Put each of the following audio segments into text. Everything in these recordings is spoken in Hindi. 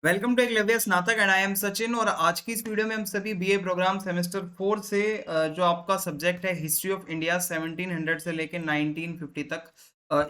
वेलकम टू एकलव्य स्नातक एंड आई एम सचिन। और आज की इस वीडियो में हम सभी बीए प्रोग्राम सेमेस्टर 4 से जो आपका सब्जेक्ट है हिस्ट्री ऑफ इंडिया 1700 से लेकर 1950 तक,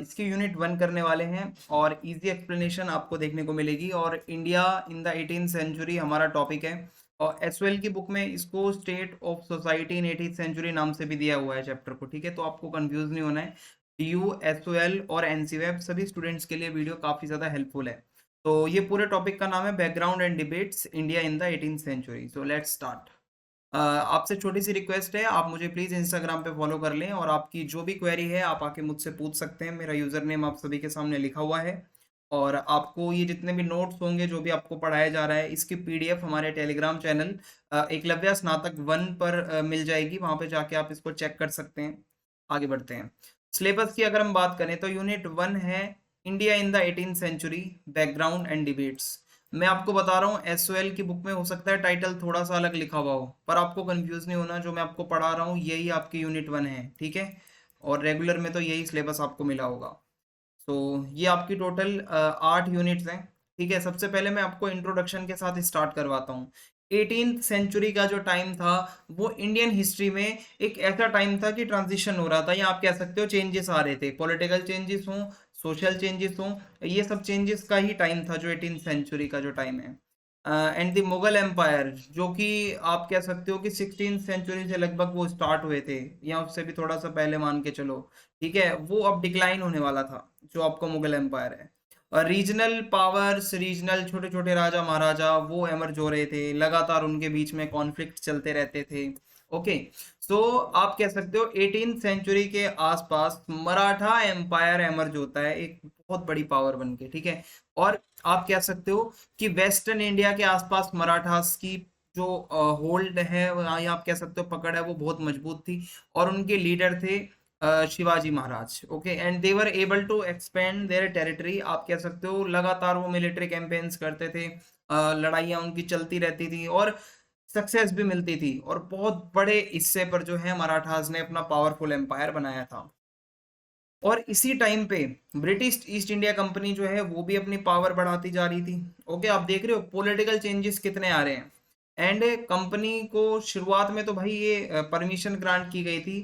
इसकी यूनिट 1 करने वाले हैं और इजी एक्सप्लेनेशन आपको देखने को मिलेगी। और India in the 18th century हमारा टॉपिक है और एसओएल की बुक में इसको state of society in 18th century नाम से भी दिया हुआ है चैप्टर को। ठीक है, तो आपको कंफ्यूज नहीं होना है। डीयू, एसओएल और एनसीवेब सभी स्टूडेंट्स के लिए वीडियो काफी ज्यादा हेल्पफुल है। तो ये पूरे टॉपिक का नाम है background and debates India in the 18th century. So let's start. आपसे छोटी सी रिक्वेस्ट है, आप मुझे प्लीज इंस्टाग्राम पे फॉलो कर लें और आपकी जो भी क्वेरी है आप आके मुझसे पूछ सकते हैं। मेरा यूजर नेम आप सभी के सामने लिखा हुआ है और आपको ये जितने भी नोट्स होंगे जो भी आपको पढ़ाया जा रहा है इसकी पीडीएफ हमारे टेलीग्राम चैनल एकलव्य स्नातक 1 पर मिल जाएगी। वहां पे जाके आप इसको चेक कर सकते हैं। आगे बढ़ते हैं। सिलेबस की अगर हम बात करें तो यूनिट 1 है India in the 18th century, background and debates. मैं आपको बता रहा हूँ एसओएल की बुक में हो सकता है टाइटल थोड़ा सा अलग लिखा हुआ हो, पर आपको कंफ्यूज नहीं होना। जो मैं आपको पढ़ा रहा हूँ यही आपकी यूनिट 1 है, ठीक है। और रेगुलर में तो यही सिलेबस आपको मिला होगा। तो ये आपकी टोटल 8 यूनिट्स हैं। ठीक है, सबसे पहले मैं आपको इंट्रोडक्शन के साथ स्टार्ट करवाता हूँ। 18th सेंचुरी का जो टाइम था वो इंडियन हिस्ट्री में एक ऐसा टाइम था कि ट्रांजिशन हो रहा था, या आप कह सकते हो चेंजेस आ रहे थे, पॉलिटिकल चेंजेस हों, सोशल चेंजेस हों। ये सब चेंजेस का ही टाइम था जो 18th सेंचुरी का जो टाइम है। एंड द मुगल एम्पायर, जो कि आप कह सकते हो कि 16th सेंचुरी से लगभग वो स्टार्ट हुए थे, या उससे भी थोड़ा सा पहले मान के चलो। ठीक है, वो अब डिक्लाइन होने वाला था जो आपका मुगल एम्पायर है। और रीजनल पावर्स, रीजनल छोटे छोटे राजा महाराजा वो एमर्ज हो रहे थे, लगातार उनके बीच में कॉन्फ्लिक्ट चलते रहते थे। ओके, सो आप कह सकते हो 18th सेंचुरी के आसपास मराठा एम्पायर एमर्ज होता है एक बहुत बड़ी पावर बन के। ठीक है, और आप कह सकते हो कि वेस्टर्न इंडिया के आसपास मराठास की जो होल्ड है, या आप कह सकते हो पकड़ है, वो बहुत मजबूत थी। और उनके लीडर थे Shivaji Maharaj. Okay, and they were able to expand their territory. आप कह सकते हो लगातार वो मिलिट्री कैंपेन्स करते थे, लड़ाइयाँ उनकी चलती रहती थी और सक्सेस भी मिलती थी। और बहुत बड़े हिस्से पर जो है मराठास ने अपना पावरफुल एम्पायर बनाया था। और इसी टाइम पे ब्रिटिश ईस्ट इंडिया कंपनी जो है वो भी अपनी पावर बढ़ाती जा रही थी। ओके, आप देख रहे हो पॉलिटिकल चेंजेस कितने आ रहे हैं। एंड कंपनी को शुरुआत में तो भाई ये परमिशन ग्रांट की गई थी,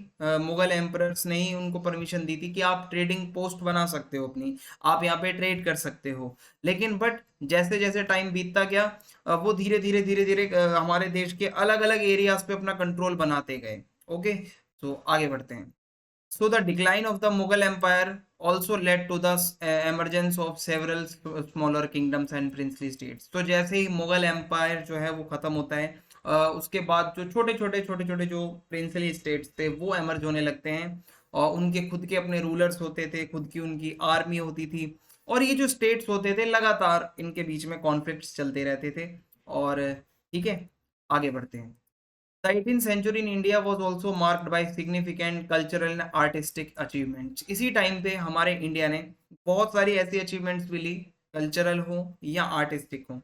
मुगल एम्परर्स ने ही उनको परमिशन दी थी कि आप ट्रेडिंग पोस्ट बना सकते हो अपनी, आप यहाँ पे ट्रेड कर सकते हो। लेकिन बट जैसे जैसे टाइम बीतता गया, वो धीरे धीरे धीरे धीरे हमारे देश के अलग अलग एरियाज पे अपना कंट्रोल बनाते गए। ओके, तो आगे बढ़ते हैं। So the decline of the Mughal Empire also led to the emergence of several smaller kingdoms and princely states। तो जैसे ही मुगल एम्पायर जो है वो खत्म होता है, उसके बाद जो छोटे छोटे जो प्रिंसली स्टेट्स थे वो एमर्ज होने लगते हैं। और उनके खुद के अपने रूलर्स होते थे, खुद की उनकी आर्मी होती थी। और ये जो स्टेट्स होते थे लगातार इनके बीच में कॉन्फ्लिक्ट्स चलते रहते थे। और ठीक है, आगे बढ़ते हैं। The 18th century in India was also marked by significant cultural and artistic achievements। इसी टाइम पे हमारे इंडिया ने बहुत सारी ऐसी अचीवमेंट्स भी ली, कल्चरल हो या आर्टिस्टिक हो।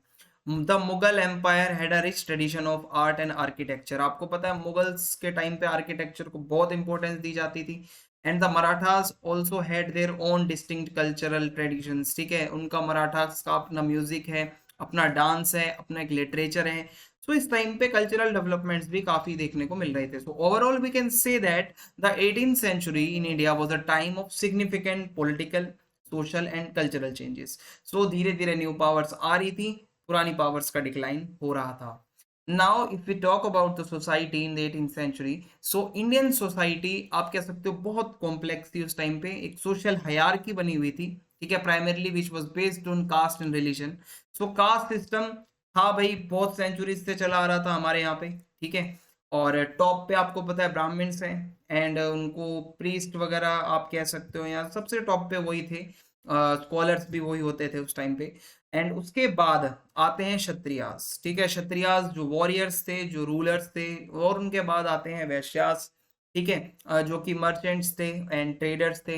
The Mughal empire had a rich tradition of art and architecture. आपको पता है मुगल्स के टाइम पे आर्किटेक्चर को बहुत इंपॉर्टेंस दी जाती थी। And the Marathas also had their own distinct cultural traditions. ठीक है, उनका मराठास का अपना म्यूजिक है, अपना डांस है, अपना एक लिटरेचर है। सो इस टाइम पे कल्चरल डेवलपमेंट्स भी काफी देखने को मिल रहे थे। So overall we can say that the 18th century in India was a time of significant political, social and cultural changes. So धीरे धीरे न्यू पावर्स आ रही थी, पुरानी पावर्स का डिक्लाइन हो रहा था। Now if we talk about the society in the 18th century, so Indian society आप कह सकते हो बहुत कॉम्प्लेक्स थी उस टाइम पे। एक सोशल हायरार्की बनी हुई थी, ठीक है, primarily which was based on caste and religion. So caste system, हाँ भाई, बहुत सेंचुरीज से चला आ रहा था हमारे यहाँ पे। ठीक है, और टॉप पे आपको पता है ब्राह्मण्स हैं, एंड उनको प्रीस्ट वगैरह आप कह सकते हो, यहाँ सबसे टॉप पे वही थे। स्कॉलर्स भी वही होते थे उस टाइम पे। एंड उसके बाद आते हैं क्षत्रियास। ठीक है, क्षत्रियास जो वॉरियर्स थे, जो रूलर्स थे। और उनके बाद आते हैं वैश्यास। ठीक है, जो कि मर्चेंट्स थे एंड ट्रेडर्स थे।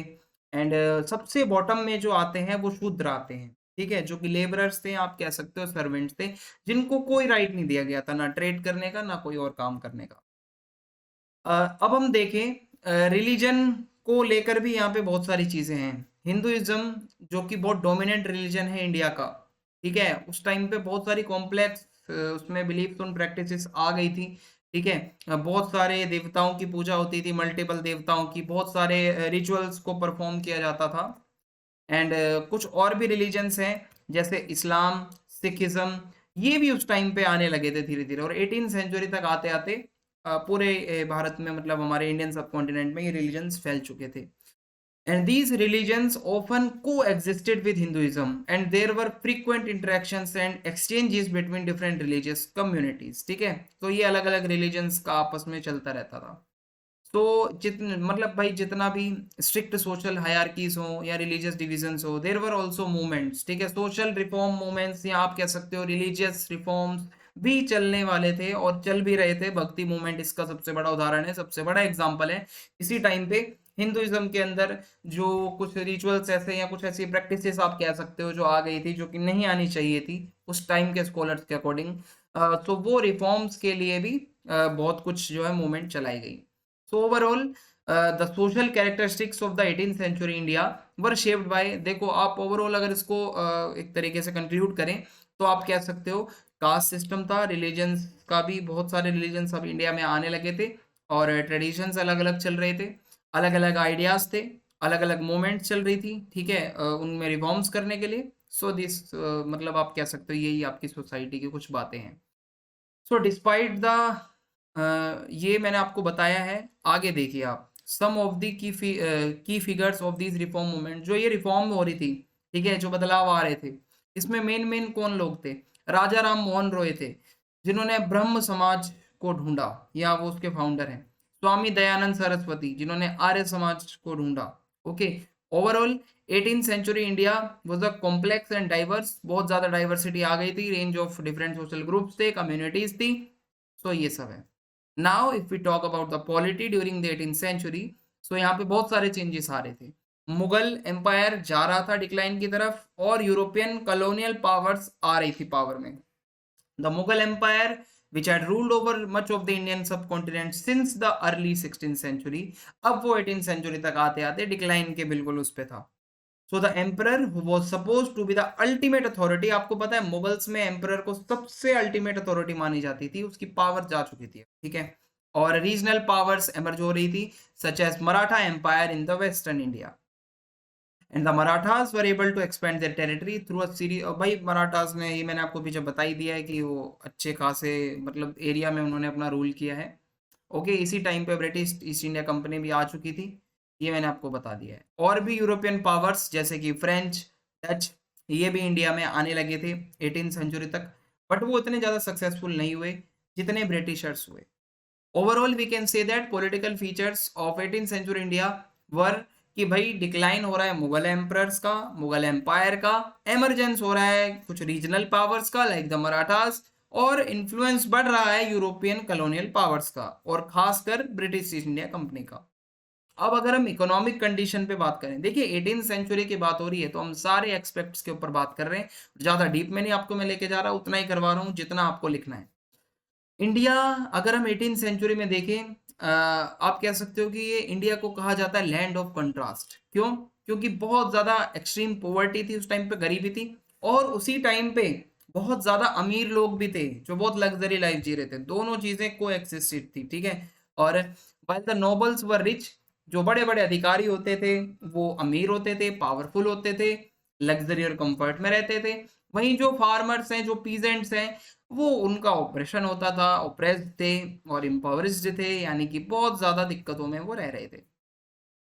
एंड सबसे बॉटम में जो आते हैं वो शूद्र आते हैं। ठीक है, जो कि लेबरर्स थे, आप कह सकते हो सर्वेंट्स थे, जिनको कोई राइट नहीं दिया गया था ना ट्रेड करने का ना कोई और काम करने का। अब हम देखें रिलीजन को लेकर भी यहाँ पे बहुत सारी चीजें हैं। हिंदुइज्म जो कि बहुत डोमिनेंट रिलीजन है इंडिया का, ठीक है, उस टाइम पे बहुत सारी कॉम्प्लेक्स उसमें बिलीफ उन प्रैक्टिसेस आ गई थी। ठीक है, बहुत सारे देवताओं की पूजा होती थी, मल्टीपल देवताओं की, बहुत सारे रिचुअल्स को परफॉर्म किया जाता था। एंड कुछ और भी रिलीजन्स हैं जैसे इस्लाम, सिखिज्म, ये भी उस टाइम पे आने लगे थे धीरे धीरे, और 18 सेंचुरी तक आते आते पूरे भारत में, मतलब हमारे इंडियन सब कॉन्टिनेंट में ये रिलीजन्स फैल चुके थे। And these religions often coexisted with Hinduism, and there were frequent interactions and exchanges between different religious communities. ठीक है, तो ये अलग अलग religions का आपस में चलता रहता था। तो जितने, मतलब भाई जितना भी स्ट्रिक्ट सोशल हायरार्कीज हो या रिलीजियस डिविजन्स हो, देयर वर आल्सो मूवमेंट्स। ठीक है, सोशल रिफॉर्म मूवमेंट्स या आप कह सकते हो रिलीजियस रिफॉर्म्स भी चलने वाले थे और चल भी रहे थे। भक्ति मूवमेंट इसका सबसे बड़ा उदाहरण है, सबसे बड़ा एग्जाम्पल है। इसी टाइम पे हिंदुइज्म के अंदर जो कुछ रिचुअल्स ऐसे या कुछ ऐसी प्रैक्टिसेस आप कह सकते हो जो आ गई थी, जो कि नहीं आनी चाहिए थी उस टाइम के स्कॉलर्स के अकॉर्डिंग, तो वो रिफॉर्म्स के लिए भी बहुत कुछ जो है मूवमेंट चलाई गई। So overall, the social characteristics of the 18th century India were shaped by, देखो आप ओवरऑल अगर इसको एक तरीके से कंक्लूड करें तो आप कह सकते हो कास्ट सिस्टम था, रिलीजन्स का भी बहुत सारे रिलीजन्स अब इंडिया में आने लगे थे, और ट्रेडिशंस अलग अलग चल रहे थे, अलग अलग आइडियाज थे, अलग अलग मूवमेंट्स चल रही थी। ठीक है, उनमें रिफॉर्म्स करने के लिए। सो दिस, मतलब आप कह सकते हो यही आपकी सोसाइटी की कुछ बातें हैं। सो डिस्पाइट द, ये मैंने आपको बताया है। आगे देखिए आप, some of the key figures of this reform movement, जो ये रिफॉर्म हो रही थी, ठीक है, जो बदलाव आ रहे थे, इसमें मेन मेन कौन लोग थे? राजा राम मोहन रॉय थे, जिन्होंने ब्रह्म समाज को ढूंढा, या वो उसके फाउंडर हैं। स्वामी दयानंद सरस्वती, जिन्होंने आर्य समाज को ढूंढा। Okay, overall 18th century India was a complex and diverse, बहुत ज्यादा डाइवर्सिटी आ गई थी, range of different social groups थे, कम्युनिटीज थी। सो ये सब है। Now if we talk about the polity during the 18th century, so यहाँ पे बहुत सारे चेंजेस आ रहे थे। मुगल एम्पायर जा रहा था डिक्लाइन की तरफ, और यूरोपियन कॉलोनियल पावर्स आ रही थी पावर में। The Mughal empire which had ruled over much of the Indian subcontinent since the early 16th century, अब वो 18th सेंचुरी तक आते आते डिक्लाइन के बिल्कुल उस पे था। So the emperor was suppose to be the ultimate authority, आपको पता है मुगल्स में एम्परर को सबसे अल्टीमेट अथॉरिटी मानी जाती थी, उसकी पावर जा चुकी थी। ठीक है, और रीजनल पावर्स एमर्ज हो रही थी, such as Maratha empire in the western India, and the Marathas were able to expand their territory through a series. और भाई मराठास ने, ये मैंने आपको पीछे बता ही दिया है कि वो अच्छे खासे मतलब एरिया में उन्होंने अपना रूल किया है। ओके, इसी टाइम पे ब्रिटिश ईस्ट इंडिया कंपनी भी आ चुकी थी, ये मैंने आपको बता दिया है। और भी यूरोपियन पावर्स जैसे कि फ्रेंच, डच, ये भी इंडिया में आने लगे थे 18th सेंचुरी तक, बट वो इतने ज़्यादा सक्सेसफुल नहीं हुए जितने ब्रिटिशर्स हुए। Overall we can say that political features of 18th century India were, कि भाई डिक्लाइन हो रहा है मुगल एम्परर्स का, मुगल एम्पायर का, एमरजेंस हो रहा है कुछ रीजनल पावर्स का लाइक द मराठास, और इन्फ्लुएंस बढ़ रहा है यूरोपियन कॉलोनियल पावर्स का, और खासकर ब्रिटिश ईस्ट इंडिया कंपनी का। अब अगर हम इकोनॉमिक कंडीशन पे बात करें, देखिए 18th सेंचुरी की बात हो रही है तो हम सारे एक्सपेक्ट्स के ऊपर बात कर रहे हैं, ज़्यादा डीप में नहीं आपको मैं लेके जा रहा, उतना ही करवा रहा हूँ जितना आपको लिखना है। इंडिया, अगर हम 18th सेंचुरी में देखें, आप कह सकते हो कि ये इंडिया को कहा जाता है लैंड ऑफ कंट्रास्ट। क्यों? क्योंकि बहुत ज़्यादा एक्सट्रीम पॉवर्टी थी उस टाइम पे, गरीबी थी, और उसी टाइम पे बहुत ज़्यादा अमीर लोग भी थे जो बहुत लग्जरी लाइफ जी रहे थे। दोनों चीज़ें को एक्सिस्टेड थी। ठीक है, और while the nobles were rich, जो बड़े बड़े अधिकारी होते थे वो अमीर होते थे, पावरफुल होते थे, लग्जरी और कंफर्ट में रहते थे। वहीं जो फार्मर्स हैं, जो पीजेंट्स हैं, वो उनका ऑपरेशन होता था, ऑप्रेस्ड थे और इम्पॉवरिश्ड थे, यानी कि बहुत ज़्यादा दिक्कतों में वो रह रहे थे।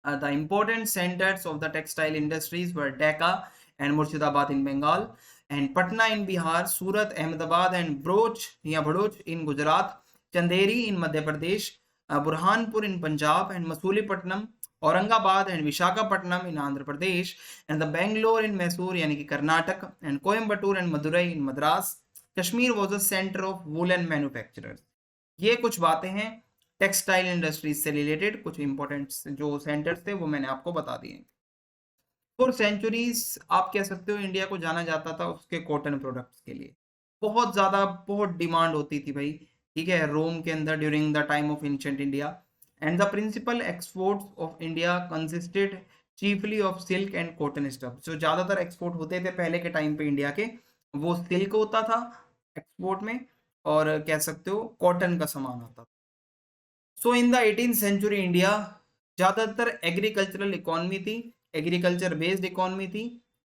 The important centers of the textile industries were Dhaka and Murshidabad in Bengal, and Patna in Bihar, Surat, Ahmedabad, and Bharuch in Gujarat, Chanderi in Madhya Pradesh, Burhanpur in Punjab, and Masulipatam, Aurangabad and Vishakhapatnam in Andhra Pradesh, and the Bangalore in Mysore, yani ki Karnataka, and Coimbatore and Madurai in Madras. Kashmir was a center of woolen manufacturers. ये कुछ बातें हैं टेक्सटाइल इंडस्ट्रीज से रिलेटेड, कुछ इंपॉर्टेंट जो सेंटर्स थे वो मैंने आपको बता दिए। फॉर सेंचुरीज आप कह सकते हो इंडिया को जाना जाता था उसके कॉटन प्रोडक्ट्स के लिए, बहुत ज़्यादा बहुत डिमांड होती थी भाई। ठीक है, रोम के अंदर during the time of ancient India, and the principal exports of India consisted chiefly of silk and cotton stuff. जो ज़्यादातर एक्सपोर्ट होते थे पहले के टाइम पे इंडिया के, वो सिल्क होता था एक्सपोर्ट में, और कह सकते हो कॉटन का सामान आता था। So in the 18th century India ज़्यादातर एग्रीकल्चरल इकोनॉमी थी, एग्रीकल्चर बेस्ड इकोनॉमी थी,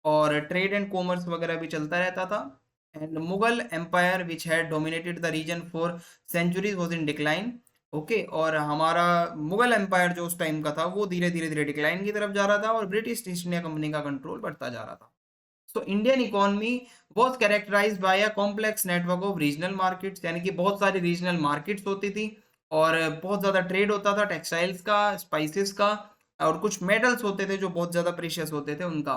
और ट्रेड एंड कॉमर्स वगैरह भी चलता रहता था। And Mughal empire which had dominated the reason for centuries was in decline. Okay, और हमारा मुगल एम्पायर जो उस टाइम का था वो धीरे धीरे धीरे डिक्लाइन की तरफ जा रहा था, और ब्रिटिश ईस्ट इंडिया कंपनी का कंट्रोल बढ़ता जा रहा था। So Indian economy was characterized by a complex network of regional markets, यानी कि बहुत सारी रीजनल मार्केट्स होती थी, और बहुत ज़्यादा ट्रेड होता था टेक्सटाइल्स का, स्पाइसेस का, और कुछ मेटल्स होते थे जो बहुत ज़्यादा प्रीशियस होते थे उनका।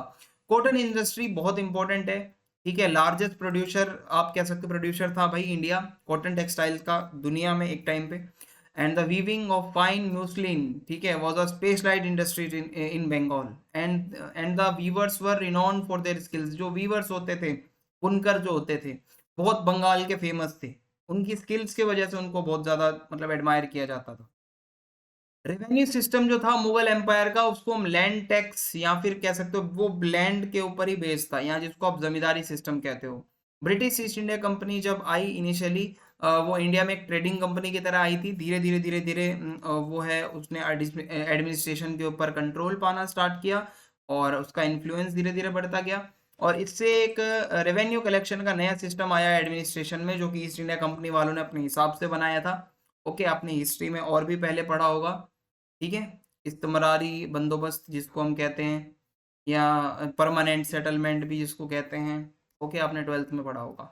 कॉटन इंडस्ट्री बहुत इंपॉर्टेंट है, ठीक है, लार्जेस्ट प्रोड्यूसर आप कह सकते हो, प्रोड्यूसर था भाई इंडिया कॉटन टेक्सटाइल्स का दुनिया में एक टाइम पे। And the weaving of fine muslin, ठीक है, was a specialised industry in Bengal, and the weavers were renowned for their skills. जो वीवर्स होते थे, बुनकर जो होते थे, बहुत बंगाल के फेमस थे, उनकी स्किल्स की वजह से उनको बहुत ज़्यादा मतलब एडमायर किया जाता था। रेवेन्यू सिस्टम जो था मुगल एम्पायर का, उसको हम लैंड टैक्स या फिर कह सकते हो वो लैंड के ऊपर ही बेस्ड था, या जिसको आप जमींदारी सिस्टम कहते हो। ब्रिटिश ईस्ट इंडिया कंपनी जब आई इनिशियली, वो इंडिया में एक ट्रेडिंग कंपनी की तरह आई थी। धीरे धीरे धीरे धीरे वो है उसने एडमिनिस्ट्रेशन के ऊपर कंट्रोल पाना स्टार्ट किया, और उसका इन्फ्लुएंस धीरे धीरे बढ़ता गया, और इससे एक रेवेन्यू कलेक्शन का नया सिस्टम आया एडमिनिस्ट्रेशन में, जो कि ईस्ट इंडिया कंपनी वालों ने अपने हिसाब से बनाया था। ओके, आपने हिस्ट्री में और भी पहले पढ़ा होगा, ठीक है, इस्तमरारी बंदोबस्त जिसको हम कहते हैं, या परमानेंट सेटलमेंट भी जिसको कहते हैं। ओके, आपने 12th में पढ़ा होगा।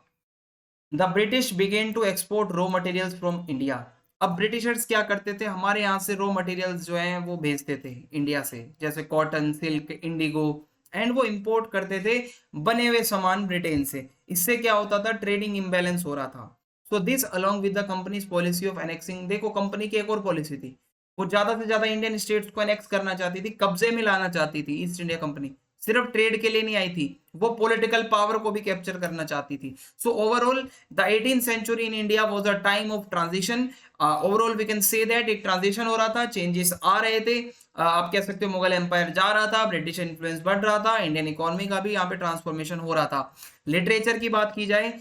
The British begin to export raw materials from India. अब ब्रिटिशर्स क्या करते थे, हमारे यहाँ से रॉ मटेरियल्स जो हैं वो भेजते थे इंडिया से, जैसे कॉटन, सिल्क, इंडिगो, एंड वो इंपोर्ट करते थे बने हुए सामान ब्रिटेन से। इससे क्या होता था, ट्रेडिंग इम्बैलेंस हो रहा था। So this along with the companies policy of annexing, देखो कंपनी की एक और पॉलिसी थी, वो ज्यादा से ज्यादा इंडियन स्टेट्स को एनेक्स करना चाहती थी, कब्जे में लाना चाहती थी। ईस्ट इंडिया कंपनी सिर्फ ट्रेड के लिए नहीं आई थी, वो पॉलिटिकल पावर को भी कैप्चर करना चाहती थी। So overall the 18th century in India was a time of transition. Overall we can say that एक ट्रांजिशन हो रहा था, चेंजेस आ रहे थे। आप कह सकते हो मुगल एम्पायर जा रहा था, ब्रिटिश इन्फ्लुएंस बढ़ रहा था, इंडियन इकोनॉमी का भी यहाँ पे ट्रांसफॉर्मेशन हो रहा था। लिटरेचर की बात की जाए,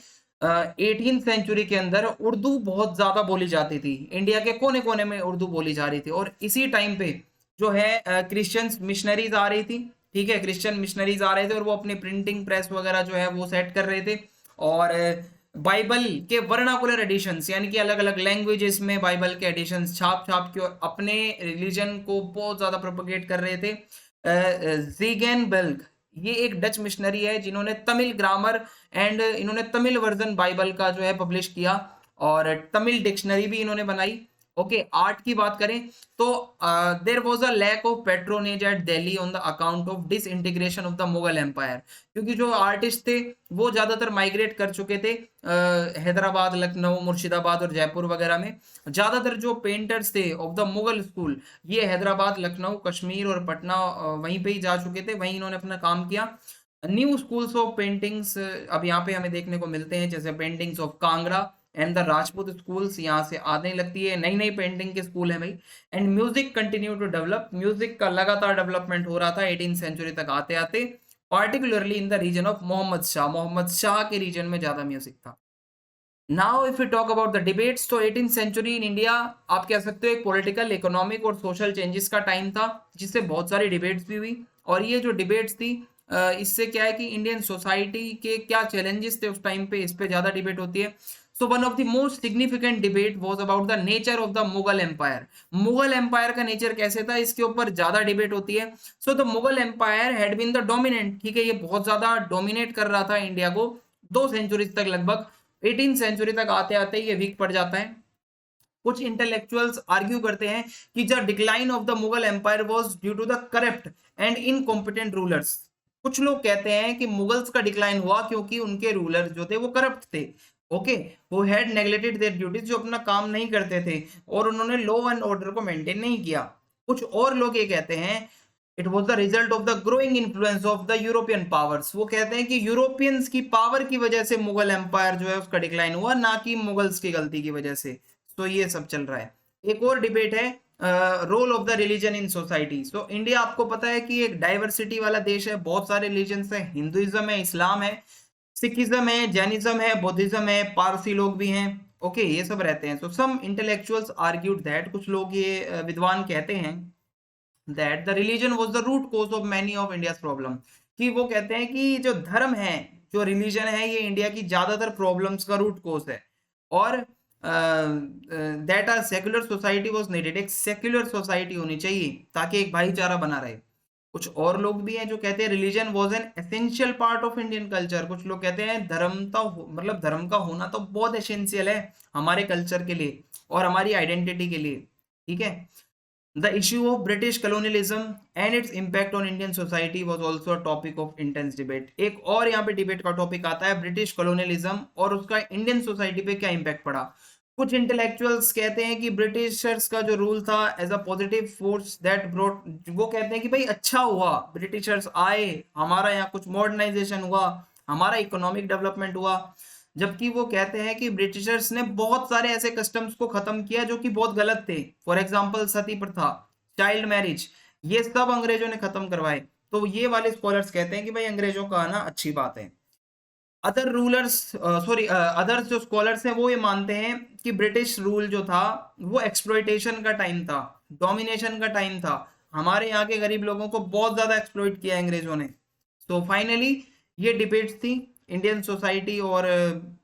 18th सेंचुरी के अंदर उर्दू बहुत ज्यादा बोली जाती थी, इंडिया के कोने कोने में उर्दू बोली जा रही थी, और इसी टाइम पे जो है क्रिश्चियन मिशनरीज आ रही थी, ठीक है, क्रिश्चियन मिशनरीज आ रहे थे, और वो अपनी प्रिंटिंग प्रेस वगैरह जो है वो सेट कर रहे थे, और बाइबल के वर्नाकुलर एडिशंस, यानी कि अलग अलग लैंग्वेजेस में बाइबल के एडिशंस छाप छाप के अपने रिलीजन को बहुत ज्यादा प्रोपोगेट कर रहे थे। ज़ीगेन बेल्ग, ये एक डच मिशनरी है जिन्होंने तमिल ग्रामर एंड इन्होंने तमिल वर्जन बाइबल का जो है पब्लिश किया, और तमिल डिक्शनरी भी इन्होंने बनाई। ओके, आर्ट की बात करें तो there was a lack of patronage at Delhi on the account of disintegration of the Mughal empire, क्योंकि जो आर्टिस्ट थे वो ज्यादातर माइग्रेट कर चुके थे हैदराबाद, लखनऊ, मुर्शिदाबाद और जयपुर वगैरह में। ज्यादातर जो पेंटर्स थे ऑफ द मुगल स्कूल, ये हैदराबाद, लखनऊ, कश्मीर और पटना वहीं पे ही जा चुके थे, वहीं इन्होंने अपना काम किया। न्यू स्कूल्स ऑफ पेंटिंग्स अब यहाँ पे हमें देखने को मिलते हैं, जैसे paintings of Kangra and the Rajput schools यहाँ से आने लगती है, नई नई पेंटिंग के स्कूल है भाई। And music continue to develop, music का लगातार डेवलपमेंट हो रहा था 18th सेंचुरी तक आते आते, particularly in the reign of Mohammad Shah के रीजन में ज्यादा म्यूजिक था। Now if you talk about the debates, तो 18th सेंचुरी इन इंडिया आप कह सकते हो एक पॉलिटिकल, इकोनॉमिक और सोशल चेंजेस का टाइम था, जिससे बहुत सारी डिबेट्स भी हुई। और ये जो डिबेट्स थी इससे क्या है कि इंडियन सोसाइटी के क्या चैलेंजेस थे उस टाइम पे, इस पे ज्यादा डिबेट होती है। So one of the most significant debate was about the nature of the Mughal empire. Mughal empire का नेचर कैसे था, इसके ऊपर ज्यादा डिबेट होती है। So the Mughal empire had been the dominant, ठीक है, ये बहुत ज्यादा डोमिनेट कर रहा था इंडिया को 2 सेंचुरीज तक लगभग। 18th सेंचुरी तक आते आते ये वीक पड़ जाता है। कुछ इंटेलेक्चुअल्स आर्ग्यू करते हैं कि the decline of the Mughal empire was due to the corrupt and incompetent rulers. कुछ लोग कहते हैं कि मुगल्स का डिक्लाइन हुआ क्योंकि उनके रूलर जो थे वो करप्ट थे, ओके, वो हैड नेग्लेक्टेड देयर ड्यूटीज, जो अपना काम नहीं करते थे, और उन्होंने लॉ एंड ऑर्डर को मेंटेन नहीं किया। कुछ और लोग ये कहते हैं it was the result of the growing influence of the European powers. वो कहते हैं कि यूरोपियंस की पावर की वजह से मुगल एम्पायर जो है उसका डिक्लाइन हुआ, ना कि मुगल्स की गलती की वजह से। तो ये सब चल रहा है। एक और डिबेट है role of the religion in society. So India आपको पता है कि एक डाइवर्सिटी वाला देश है, बहुत सारे रिलीजन्स है, हिंदुइज्म है, इस्लाम है, सिखिज्म है, जैनिज्म है, बुद्धिज्म है, पारसी लोग भी हैं। ओके, ये सब रहते हैं। तो सम इंटेलेक्चुअल्स आर्ग्यूड दैट, कुछ लोग ये विद्वान कहते हैं that the religion was the root cause of many of India's problem, कि वो कहते हैं कि जो धर्म है, जो रिलीजन है, ये इंडिया की ज्यादातर प्रॉब्लम्स का रूट कॉज है। और that our secular society was needed, एक सेक्युलर सोसाइटी होनी चाहिए ताकि एक भाईचारा बना रहे। कुछ और लोग भी हैं जो कहते हैं religion was an essential part of Indian culture, कुछ लोग कहते हैं धर्म तो मतलब धर्म का होना तो बहुत एसेंशियल है हमारे कल्चर के लिए और हमारी आइडेंटिटी के लिए। ठीक है। The issue of British colonialism and its impact on Indian society was also a topic of intense debate. एक और यहाँ पे डिबेट का टॉपिक आता है ब्रिटिश कॉलोनियलिज्म और उसका इंडियन सोसाइटी पे क्या इम्पैक्ट पड़ा। कुछ इंटेलेक्चुअल्स कहते हैं कि ब्रिटिशर्स का जो रूल था as a positive force that brought, वो कहते हैं कि भाई अच्छा हुआ ब्रिटिशर्स आए, हमारा यहाँ कुछ मॉडर्नाइजेशन हुआ, हमारा इकोनॉमिक डेवलपमेंट हुआ। जबकि वो कहते हैं कि ब्रिटिशर्स ने बहुत सारे ऐसे कस्टम्स को खत्म किया जो कि बहुत गलत थे। फॉर एग्जाम्पल सती प्रथा, चाइल्ड मैरिज, ये सब अंग्रेजों ने खत्म करवाए। तो ये वाले स्कॉलर्स कहते हैं कि भाई अंग्रेजों का आना अच्छी बात है। अदर रूलर्स अदर्स जो स्कॉलर्स हैं वो ये मानते हैं कि ब्रिटिश रूल जो था वो एक्सप्लॉइटेशन का टाइम था, डोमिनेशन का टाइम था, हमारे यहाँ के गरीब लोगों को बहुत ज्यादा एक्सप्लॉइट किया अंग्रेजों ने। तो फाइनली ये डिबेट्स थी इंडियन सोसाइटी और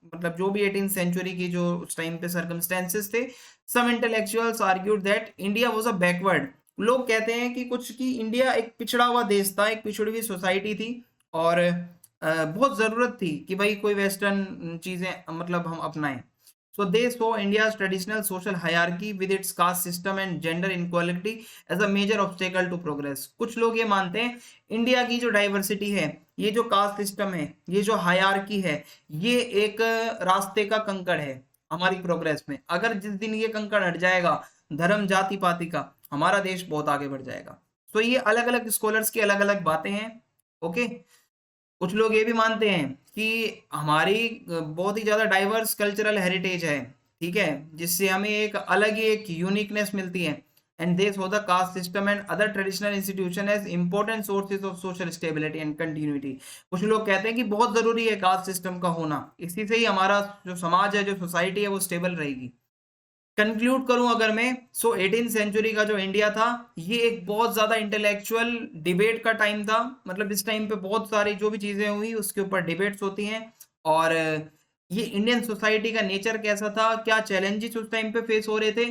मतलब जो भी 18th सेंचुरी की जो उस टाइम पे सर्कमस्टेंसेस थे। Some intellectuals argued that India was a backward, लोग कहते हैं कि कुछ कि इंडिया एक पिछड़ा हुआ देश था, एक पिछड़ी हुई सोसाइटी थी और बहुत जरूरत थी कि भाई कोई वेस्टर्न चीजें मतलब हम अपनाएं। So they saw India's traditional social hierarchy with its caste system and gender inequality as a major obstacle to progress. कुछ लोग ये मानते हैं इंडिया की जो डाइवर्सिटी है, ये जो कास्ट सिस्टम है, ये जो हायरार्की है, ये एक रास्ते का कंकड़ है हमारी प्रोग्रेस में। अगर जिस दिन ये कंकड़ हट जाएगा धर्म जाति पाति का, हमारा देश बहुत आगे बढ़ जाएगा। तो ये अलग अलग स्कॉलर्स की अलग अलग बातें हैं। ओके। कुछ लोग ये भी मानते हैं कि हमारी बहुत ही ज्यादा डाइवर्स कल्चरल हेरिटेज है, ठीक है, जिससे हमें एक अलग ही एक यूनिकनेस मिलती है। And they saw the caste system and other traditional institution as important sources of social stability and continuity. कुछ लोग कहते हैं कि बहुत जरूरी है कास्ट सिस्टम का होना, इसी से ही हमारा जो समाज है, जो सोसाइटी है, वो स्टेबल रहेगी। कंक्लूड करूं अगर मैं, सो 18th सेंचुरी का जो इंडिया था ये एक बहुत ज्यादा इंटेलेक्चुअल डिबेट का टाइम था। मतलब इस टाइम पे बहुत सारी जो भी चीजें हुई उसके ऊपर डिबेट्स होती हैं। और ये इंडियन सोसाइटी का नेचर कैसा था, क्या चैलेंजेस उस टाइम पे फेस हो रहे थे,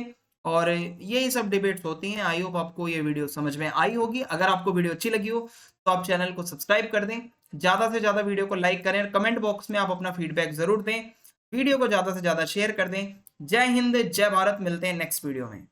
और यही सब डिबेट्स होती हैं। आई होप आपको ये वीडियो समझ में आई होगी। अगर आपको वीडियो अच्छी लगी हो तो आप चैनल को सब्सक्राइब कर दें, ज्यादा से ज्यादा वीडियो को लाइक करें, कमेंट बॉक्स में आप अपना फीडबैक जरूर दें, वीडियो को ज्यादा से ज्यादा शेयर कर दें। जय हिंद, जय भारत, मिलते हैं नेक्स्ट वीडियो में।